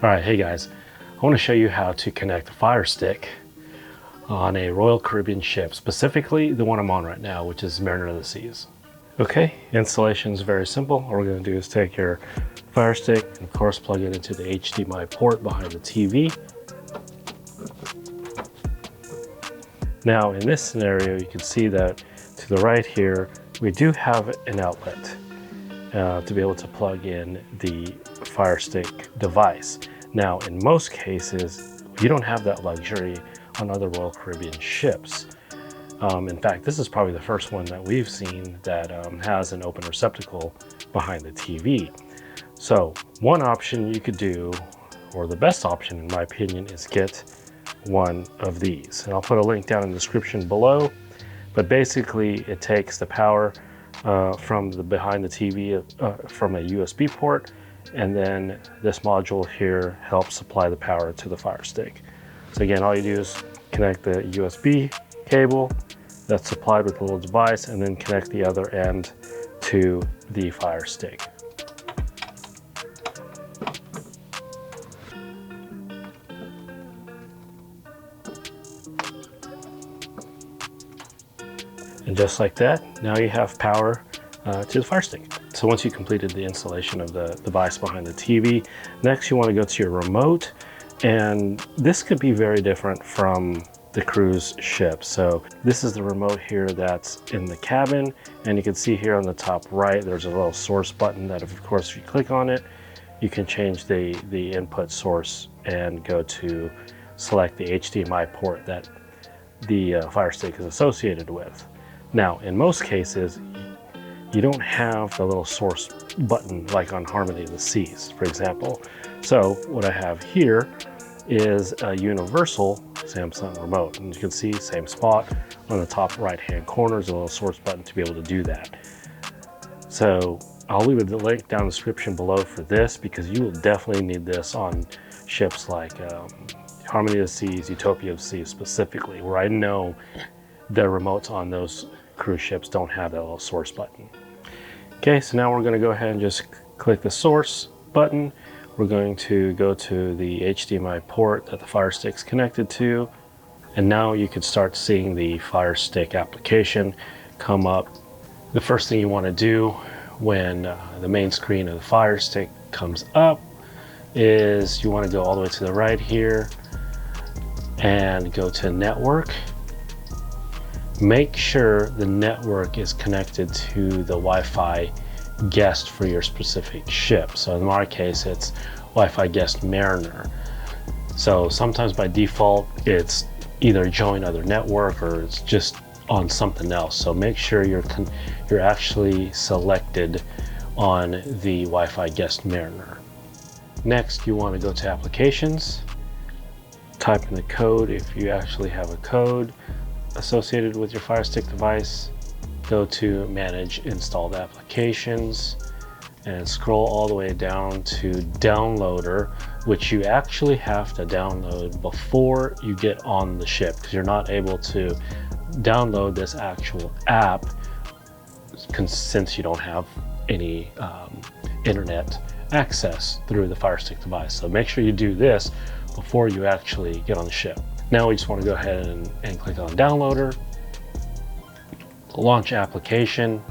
All right, hey guys, I want to show you how to connect a Fire Stick on a Royal Caribbean ship, specifically the one I'm on right now, which is Mariner of the Seas. Okay, installation is very simple. All we're going to do is take your Fire Stick and of course plug it into the HDMI port behind the TV. Now in this scenario, you can see that to the right here, we do have an outlet to be able to plug in the Fire Stick device. Now, in most cases, you don't have that luxury on other Royal Caribbean ships. In fact, this is probably the first one that we've seen that has an open receptacle behind the TV. So one option you could do, or the best option in my opinion, is get one of these. And I'll put a link down in the description below. But basically, it takes the power from the behind the TV from a USB port, and then this module here helps supply the power to the Fire Stick. So again, all you do is connect the USB cable that's supplied with a little device, and then connect the other end to the Fire Stick. And just like that, now you have power to the Fire Stick. So once you completed the installation of the device behind the TV, next you want to go to your remote, and this could be very different from the cruise ship. So this is the remote here that's in the cabin, and you can see here on the top right there's a little source button that of course if you click on it, you can change the input source and go to select the HDMI port that the Fire Stick is associated with. Now in most cases, you don't have the little source button like on Harmony of the Seas, for example. So what I have here is a universal Samsung remote. And you can see same spot on the top right-hand corner is a little source button to be able to do that. So I'll leave the link down in the description below for this, because you will definitely need this on ships like Harmony of the Seas, Utopia of the Seas specifically, where I know the remotes on those cruise ships don't have that little source button. Okay, so now we're going to go ahead and just click the source button. We're going to go to the HDMI port that the Fire Stick's connected to, and now you can start seeing the Fire Stick application come up. The first thing you want to do when the main screen of the Fire Stick comes up is you want to go all the way to the right here and go to network. Make sure the network is connected to the Wi-Fi guest for your specific ship. So in our case, it's Wi-Fi guest Mariner. So sometimes by default, it's either join other network or it's just on something else. So make sure you're actually selected on the Wi-Fi guest Mariner. Next, you want to go to applications, type in the code if you actually have a code associated with your Fire Stick device. Go to manage installed applications and scroll all the way down to downloader, which you actually have to download before you get on the ship, because you're not able to download this actual app since you don't have any internet access through the Fire Stick device. So make sure you do this before you actually get on the ship. Now we just want to go ahead and click on downloader, launch application.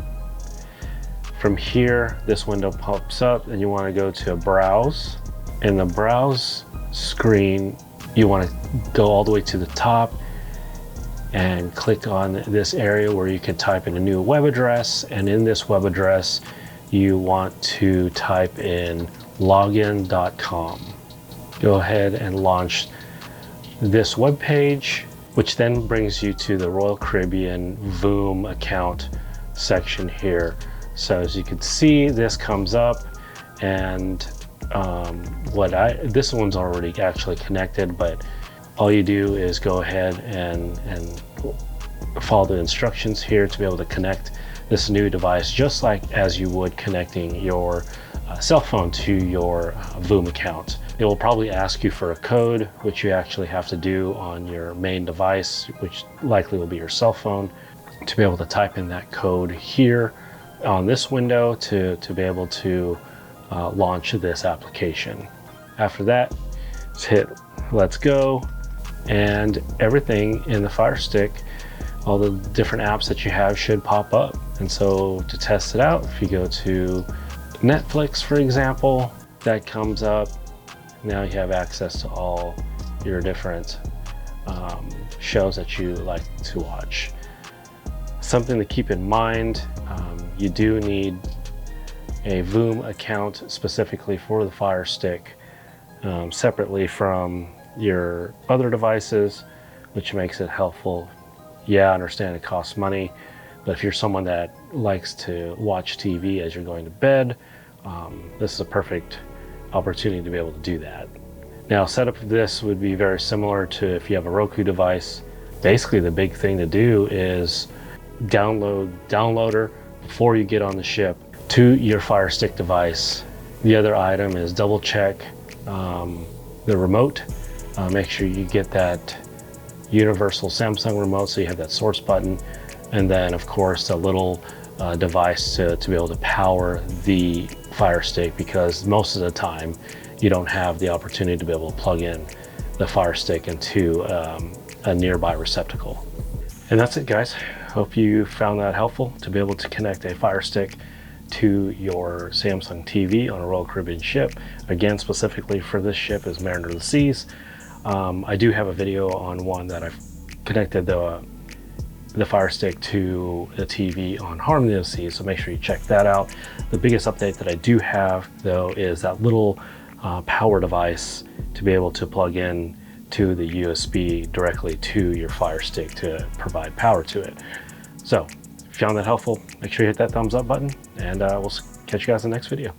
From here, this window pops up and you want to go to browse. In the browse screen, you want to go all the way to the top and click on this area where you can type in a new web address. And in this web address, you want to type in login.com. Go ahead and launch this web page, which then brings you to the Royal Caribbean Voom account section here. So as you can see, this comes up, and this one's already actually connected, but all you do is go ahead and follow the instructions here to be able to connect this new device, just like as you would connecting your cell phone to your Voom account. It will probably ask you for a code, which you actually have to do on your main device, which likely will be your cell phone, to be able to type in that code here on this window to be able to launch this application. After that, just hit let's go, and everything in the Fire Stick, all the different apps that you have should pop up. And so to test it out, if you go to Netflix, for example, that comes up. Now you have access to all your different shows that you like to watch. Something to keep in mind, you do need a Voom account specifically for the Fire Stick, separately from your other devices, which makes it helpful. Yeah, I understand it costs money, but if you're someone that likes to watch TV as you're going to bed, this is a perfect opportunity to be able to do that. Now, setup of this would be very similar to if you have a Roku device. Basically, the big thing to do is download Downloader before you get on the ship to your Fire Stick device. The other item is double check the remote. Make sure you get that universal Samsung remote, so you have that source button, and then of course a little device to be able to power the Fire Stick, because most of the time you don't have the opportunity to be able to plug in the Fire Stick into a nearby receptacle. And that's it, guys. Hope you found that helpful to be able to connect a Fire Stick to your Samsung TV on a Royal Caribbean ship. Again, specifically for this ship is Mariner of the Seas. I do have a video on one that I've connected the Fire Stick to the TV on Harmony of the Seas, so make sure you check that out. The biggest update that I do have, though, is that little power device to be able to plug in to the USB directly to your Fire Stick to provide power to it. So if you found that helpful, make sure you hit that thumbs up button, and we'll catch you guys in the next video.